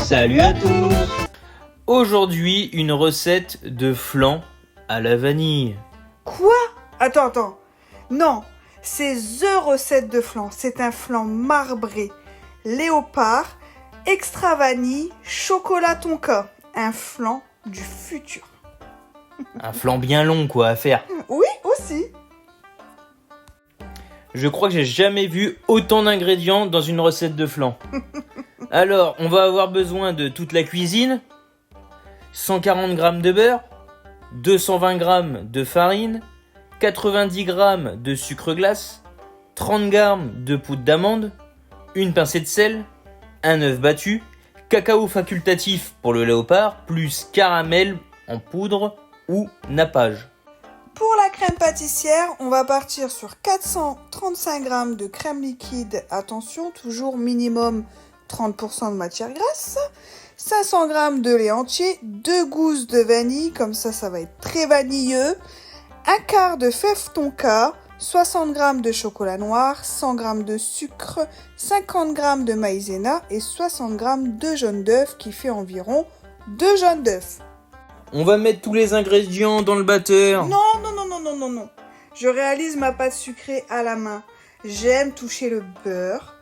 Salut à tous! Aujourd'hui, une recette de flan à la vanille. Quoi? Attends. Non, c'est THE recette de flan. C'est un flan marbré, léopard, extra vanille, chocolat tonka. Un flan du futur. Un flan bien long quoi à faire. Oui, aussi. Je crois que j'ai jamais vu autant d'ingrédients dans une recette de flan. Alors, on va avoir besoin de toute la cuisine, 140 g de beurre, 220 g de farine, 90 g de sucre glace, 30 g de poudre d'amande, une pincée de sel, un œuf battu, cacao facultatif pour le léopard, plus caramel en poudre ou nappage. Pour la crème pâtissière, on va partir sur 435 g de crème liquide. Attention, toujours minimum 30% de matière grasse. 500 g de lait entier, 2 gousses de vanille, comme ça va être très vanilleux. Un quart de fève tonka, 60 g de chocolat noir, 100 g de sucre, 50 g de maïzena et 60 g de jaune d'œuf qui fait environ 2 jaunes d'œufs. On va mettre tous les ingrédients dans le batteur. Non. Je réalise ma pâte sucrée à la main. J'aime toucher le beurre.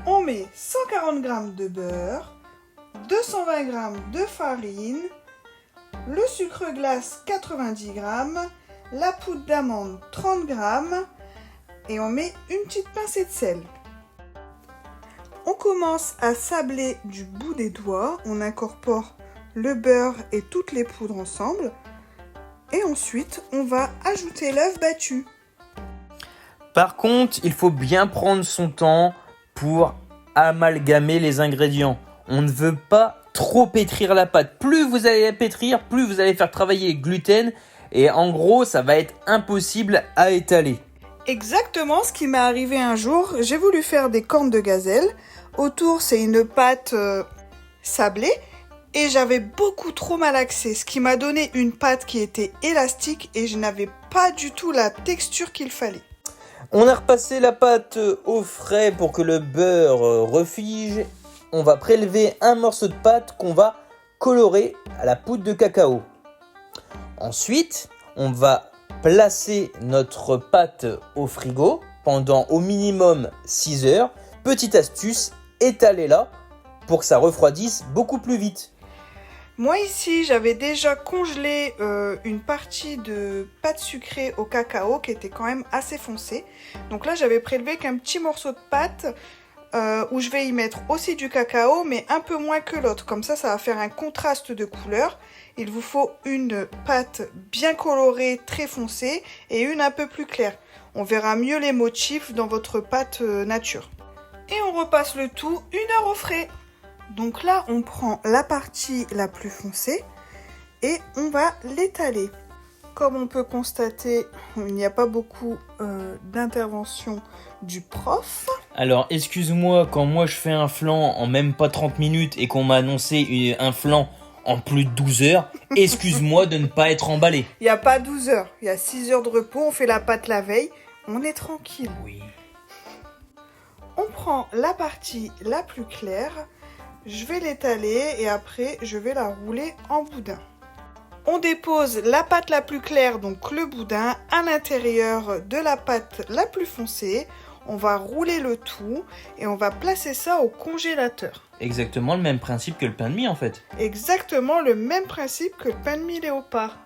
On met 140 g de beurre, 220 g de farine, le sucre glace 90 g, la poudre d'amande 30 g et on met une petite pincée de sel. On commence à sabler du bout des doigts. On incorpore le beurre et toutes les poudres ensemble. Et ensuite, on va ajouter l'œuf battu. Par contre, il faut bien prendre son temps pour amalgamer les ingrédients. On ne veut pas trop pétrir la pâte. Plus vous allez la pétrir, plus vous allez faire travailler le gluten. Et en gros, ça va être impossible à étaler. Exactement ce qui m'est arrivé un jour. J'ai voulu faire des cornes de gazelle. Autour, c'est une pâte sablée. Et j'avais beaucoup trop malaxé, ce qui m'a donné une pâte qui était élastique et je n'avais pas du tout la texture qu'il fallait. On a repassé la pâte au frais pour que le beurre refige. On va prélever un morceau de pâte qu'on va colorer à la poudre de cacao. Ensuite, on va placer notre pâte au frigo pendant au minimum 6 heures. Petite astuce, étalez-la pour que ça refroidisse beaucoup plus vite. Moi ici, j'avais déjà congelé une partie de pâte sucrée au cacao qui était quand même assez foncée. Donc là, j'avais prélevé qu'un petit morceau de pâte où je vais y mettre aussi du cacao, mais un peu moins que l'autre. Comme ça va faire un contraste de couleur. Il vous faut une pâte bien colorée, très foncée, et une un peu plus claire. On verra mieux les motifs dans votre pâte nature. Et on repasse le tout 1 heure au frais. Donc là, on prend la partie la plus foncée et on va l'étaler. Comme on peut constater, il n'y a pas beaucoup d'intervention du prof. Alors, excuse-moi, quand moi je fais un flan en même pas 30 minutes et qu'on m'a annoncé un flan en plus de 12 heures, excuse-moi de ne pas être emballé. Il n'y a pas 12 heures, il y a 6 heures de repos, on fait la pâte la veille, on est tranquille. Oui. On prend la partie la plus claire. Je vais l'étaler et après, je vais la rouler en boudin. On dépose la pâte la plus claire, donc le boudin, à l'intérieur de la pâte la plus foncée. On va rouler le tout et on va placer ça au congélateur. Exactement le même principe que le pain de mie en fait. Exactement le même principe que le pain de mie léopard.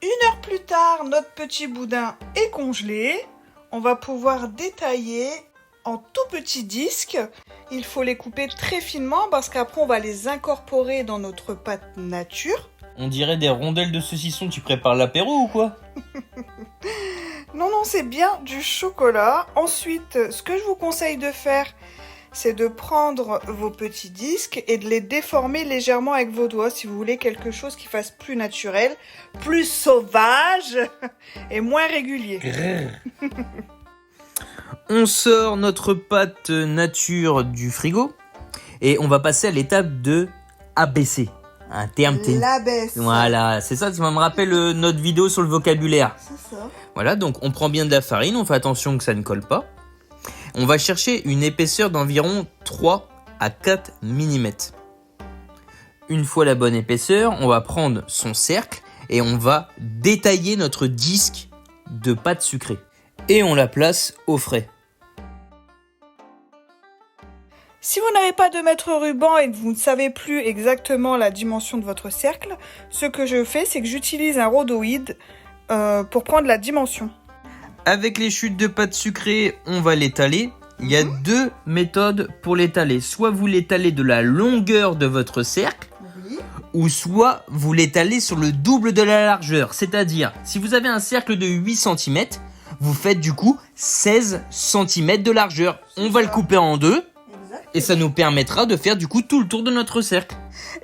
1 heure plus tard, notre petit boudin est congelé. On va pouvoir détailler en tout petits disques. Il faut les couper très finement parce qu'après on va les incorporer dans notre pâte nature. On dirait des rondelles de saucisson, tu prépares l'apéro ou quoi? Non, c'est bien du chocolat. Ensuite, ce que je vous conseille de faire, c'est de prendre vos petits disques et de les déformer légèrement avec vos doigts si vous voulez quelque chose qui fasse plus naturel, plus sauvage et moins régulier. On sort notre pâte nature du frigo et on va passer à l'étape de abaisser. Un terme L'abaisse. Voilà, c'est ça me rappelle notre vidéo sur le vocabulaire. C'est ça. Voilà, donc on prend bien de la farine, on fait attention que ça ne colle pas. On va chercher une épaisseur d'environ 3 à 4 mm. Une fois la bonne épaisseur, on va prendre son cercle et on va détailler notre disque de pâte sucrée. Et on la place au frais. Si vous n'avez pas de mètre ruban et que vous ne savez plus exactement la dimension de votre cercle, ce que je fais, c'est que j'utilise un rhodoïde pour prendre la dimension. Avec les chutes de pâte sucrée, on va l'étaler. Il y a deux méthodes pour l'étaler. Soit vous l'étalez de la longueur de votre cercle, ou soit vous l'étalez sur le double de la largeur. C'est-à-dire, si vous avez un cercle de 8 cm, vous faites du coup 16 cm de largeur. On va le couper en deux. Et ça nous permettra de faire du coup tout le tour de notre cercle.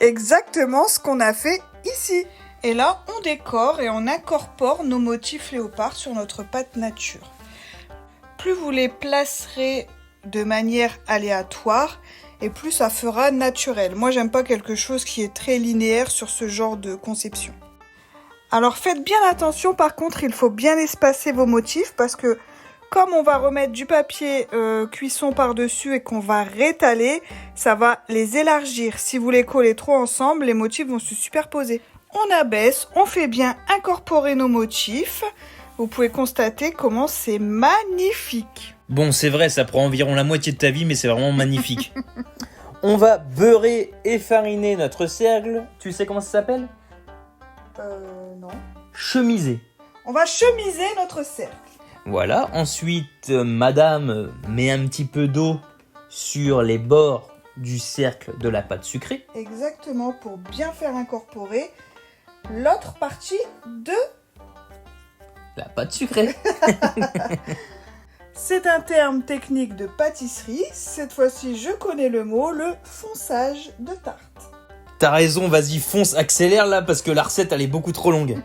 Exactement ce qu'on a fait ici. Et là, on décore et on incorpore nos motifs léopard sur notre pâte nature. Plus vous les placerez de manière aléatoire, et plus ça fera naturel. Moi, j'aime pas quelque chose qui est très linéaire sur ce genre de conception. Alors faites bien attention, par contre, il faut bien espacer vos motifs parce que comme on va remettre du papier cuisson par-dessus et qu'on va rétaler, ça va les élargir. Si vous les collez trop ensemble, les motifs vont se superposer. On abaisse, on fait bien incorporer nos motifs. Vous pouvez constater comment c'est magnifique. Bon, c'est vrai, ça prend environ la moitié de ta vie, mais c'est vraiment magnifique. On va beurrer et fariner notre cercle. Tu sais comment ça s'appelle ? Non. Chemiser. On va chemiser notre cercle. Voilà, ensuite, madame met un petit peu d'eau sur les bords du cercle de la pâte sucrée. Exactement, pour bien faire incorporer l'autre partie de la pâte sucrée. C'est un terme technique de pâtisserie. Cette fois-ci, je connais le mot, le fonçage de tarte. T'as raison, vas-y, fonce, accélère là, parce que la recette, elle est beaucoup trop longue.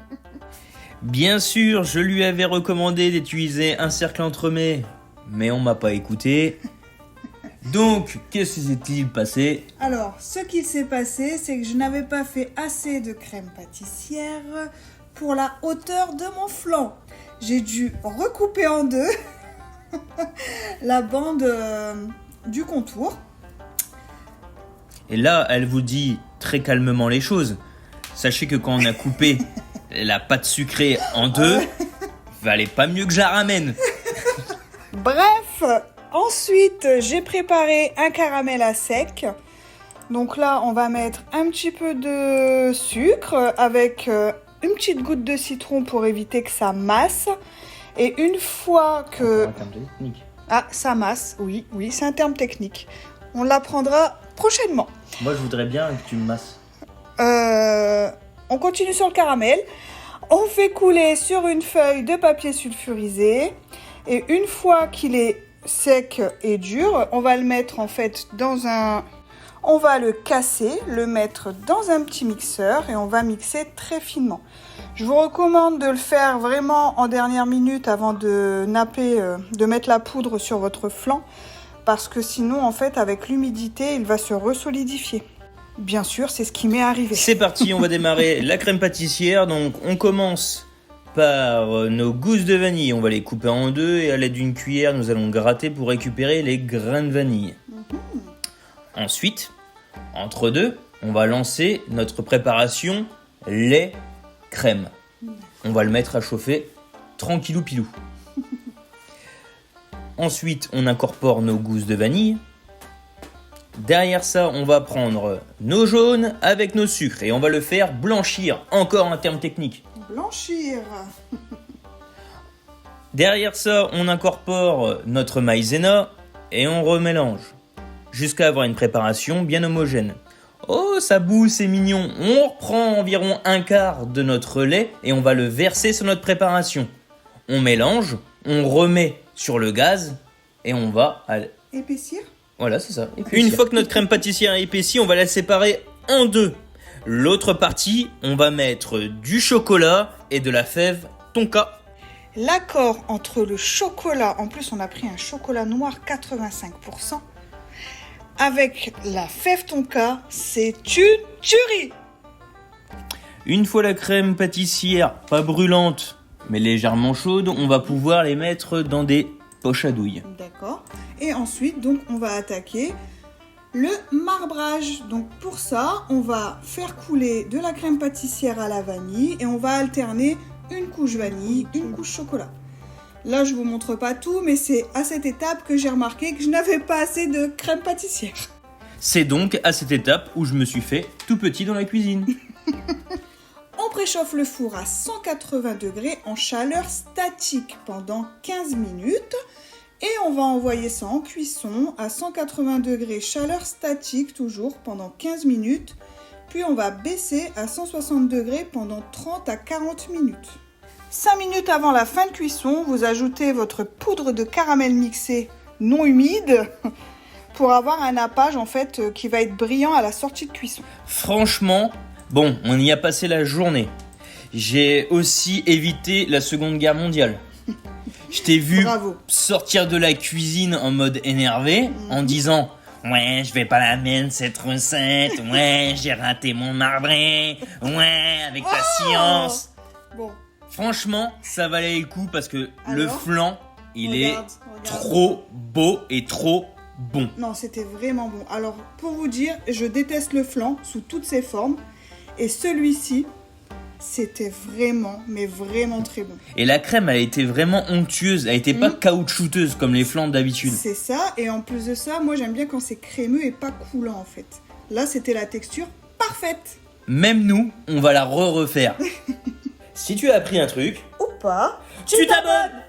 Bien sûr, je lui avais recommandé d'utiliser un cercle entremets, mais on m'a pas écouté. Donc, qu'est-ce qui s'est-il passé ? Alors, ce qui s'est passé, c'est que je n'avais pas fait assez de crème pâtissière pour la hauteur de mon flanc. J'ai dû recouper en deux la bande du contour. Et là, elle vous dit très calmement les choses. Sachez que quand on a coupé la pâte sucrée en deux, valait pas mieux que je la ramène. Bref, ensuite, j'ai préparé un caramel à sec. Donc là, on va mettre un petit peu de sucre avec une petite goutte de citron pour éviter que ça masse. Et une fois que... Ah, ça masse, oui, c'est un terme technique. On l'apprendra prochainement. Moi, je voudrais bien que tu me masses. On continue sur le caramel. On fait couler sur une feuille de papier sulfurisé. Et une fois qu'il est sec et dur, on va le mettre en fait dans un... On va le casser, le mettre dans un petit mixeur et on va mixer très finement. Je vous recommande de le faire vraiment en dernière minute avant de napper, de mettre la poudre sur votre flanc. Parce que sinon, en fait, avec l'humidité, il va se resolidifier. Bien sûr, c'est ce qui m'est arrivé. C'est parti, on va démarrer la crème pâtissière. Donc, on commence par nos gousses de vanille. On va les couper en deux et à l'aide d'une cuillère, nous allons gratter pour récupérer les grains de vanille. Ensuite, entre deux, on va lancer notre préparation lait crème. On va le mettre à chauffer tranquillou pilou. Ensuite, on incorpore nos gousses de vanille. Derrière ça, on va prendre nos jaunes avec nos sucres et on va le faire blanchir. Encore un terme technique. Blanchir. Derrière ça, on incorpore notre maïzena et on remélange jusqu'à avoir une préparation bien homogène. Oh, ça boue, c'est mignon. On reprend environ un quart de notre lait et on va le verser sur notre préparation. On mélange, on remet sur le gaz et on va... Épaissir. Voilà, c'est ça. Une fois que notre crème pâtissière est épaissie, on va la séparer en deux. L'autre partie, on va mettre du chocolat et de la fève tonka. L'accord entre le chocolat, en plus on a pris un chocolat noir 85%, avec la fève tonka, c'est une tuerie. Une fois la crème pâtissière pas brûlante, mais légèrement chaude, on va pouvoir les mettre dans des poches à douille. D'accord. Et ensuite, donc, on va attaquer le marbrage. Donc pour ça, on va faire couler de la crème pâtissière à la vanille et on va alterner une couche vanille, une couche chocolat. Là, je vous montre pas tout, mais c'est à cette étape que j'ai remarqué que je n'avais pas assez de crème pâtissière. C'est donc à cette étape où je me suis fait tout petit dans la cuisine. On préchauffe le four à 180 degrés en chaleur statique pendant 15 minutes. Et on va envoyer ça en cuisson à 180 degrés chaleur statique toujours pendant 15 minutes. Puis on va baisser à 160 degrés pendant 30 à 40 minutes. 5 minutes avant la fin de cuisson, vous ajoutez votre poudre de caramel mixée non humide pour avoir un nappage en fait qui va être brillant à la sortie de cuisson. Franchement, bon, on y a passé la journée. J'ai aussi évité la Seconde Guerre mondiale. Je t'ai vu sortir de la cuisine en mode énervé, en disant « Ouais, je vais pas la mettre cette recette, ouais, j'ai raté mon marbré, ouais, avec ta science. » Bon. Franchement, ça valait le coup parce que le flan, il regarde. est trop beau et trop bon. Non, c'était vraiment bon. Alors, pour vous dire, je déteste le flan sous toutes ses formes. Et celui-ci, c'était vraiment, mais vraiment très bon. Et la crème, elle était vraiment onctueuse. Elle était pas caoutchouteuse comme les flans d'habitude. C'est ça. Et en plus de ça, moi, j'aime bien quand c'est crémeux et pas coulant, en fait. Là, c'était la texture parfaite. Même nous, on va la refaire. Si tu as appris un truc, Ou pas, tu t'abonnes.